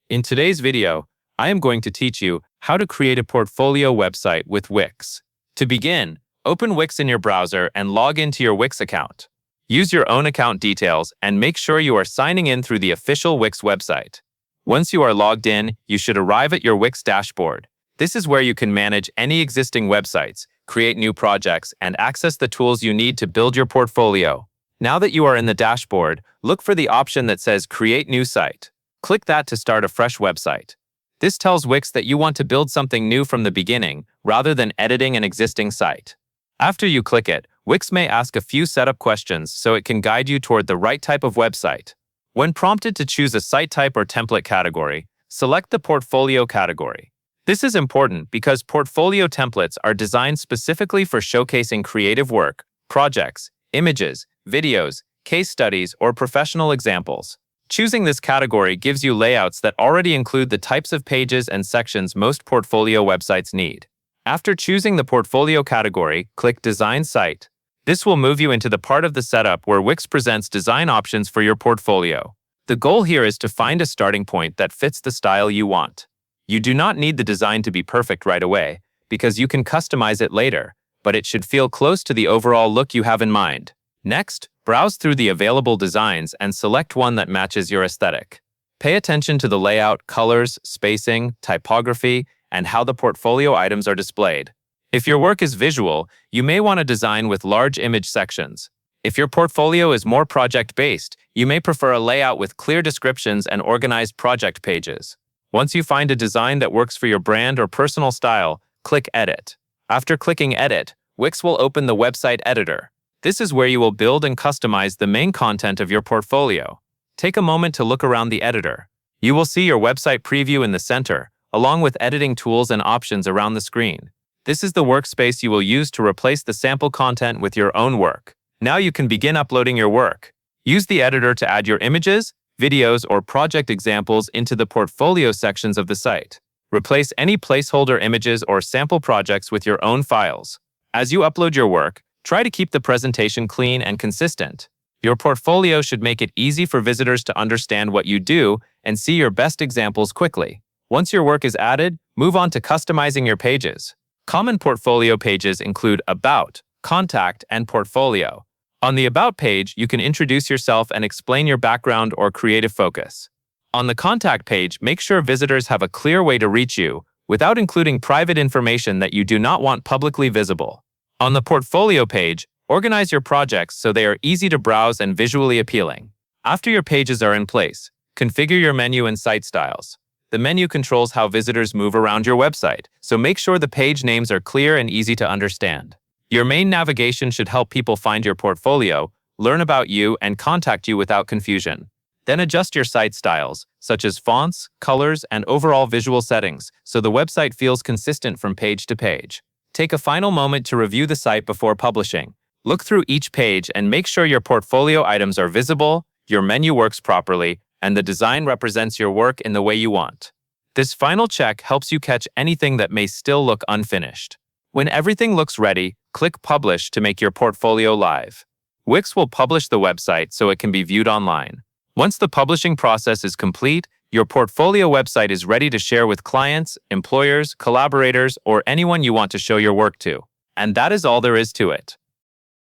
In today's video, I am going to teach you how to create a portfolio website with Wix. To begin, open Wix in your browser and log into your Wix account. Use your own account details and make sure you are signing in through the official Wix website. Once you are logged in, you should arrive at your Wix dashboard. This is where you can manage any existing websites, create new projects, and access the tools you need to build your portfolio. Now that you are in the dashboard, look for the option that says Create New Site. Click that to start a fresh website. This tells Wix that you want to build something new from the beginning, rather than editing an existing site. After you click it, Wix may ask a few setup questions so it can guide you toward the right type of website. When prompted to choose a site type or template category, select the portfolio category. This is important because portfolio templates are designed specifically for showcasing creative work, projects, images, videos, case studies, or professional examples. Choosing this category gives you layouts that already include the types of pages and sections most portfolio websites need. After choosing the portfolio category, click Design Site. This will move you into the part of the setup where Wix presents design options for your portfolio. The goal here is to find a starting point that fits the style you want. You do not need the design to be perfect right away, because you can customize it later, but it should feel close to the overall look you have in mind. Next, browse through the available designs and select one that matches your aesthetic. Pay attention to the layout, colors, spacing, typography, and how the portfolio items are displayed. If your work is visual, you may want a design with large image sections. If your portfolio is more project-based, you may prefer a layout with clear descriptions and organized project pages. Once you find a design that works for your brand or personal style, click Edit. After clicking Edit, Wix will open the website editor. This is where you will build and customize the main content of your portfolio. Take a moment to look around the editor. You will see your website preview in the center, along with editing tools and options around the screen. This is the workspace you will use to replace the sample content with your own work. Now you can begin uploading your work. Use the editor to add your images, videos, or project examples into the portfolio sections of the site. Replace any placeholder images or sample projects with your own files. As you upload your work, try to keep the presentation clean and consistent. Your portfolio should make it easy for visitors to understand what you do and see your best examples quickly. Once your work is added, move on to customizing your pages. Common portfolio pages include About, Contact, and Portfolio. On the About page, you can introduce yourself and explain your background or creative focus. On the Contact page, make sure visitors have a clear way to reach you without including private information that you do not want publicly visible. On the Portfolio page, organize your projects so they are easy to browse and visually appealing. After your pages are in place, configure your menu and site styles. The menu controls how visitors move around your website, so make sure the page names are clear and easy to understand. Your main navigation should help people find your portfolio, learn about you, and contact you without confusion. Then adjust your site styles, such as fonts, colors, and overall visual settings, so the website feels consistent from page to page. Take a final moment to review the site before publishing. Look through each page and make sure your portfolio items are visible, your menu works properly, and the design represents your work in the way you want. This final check helps you catch anything that may still look unfinished. When everything looks ready, click Publish to make your portfolio live. Wix will publish the website so it can be viewed online. Once the publishing process is complete, your portfolio website is ready to share with clients, employers, collaborators, or anyone you want to show your work to. And that is all there is to it.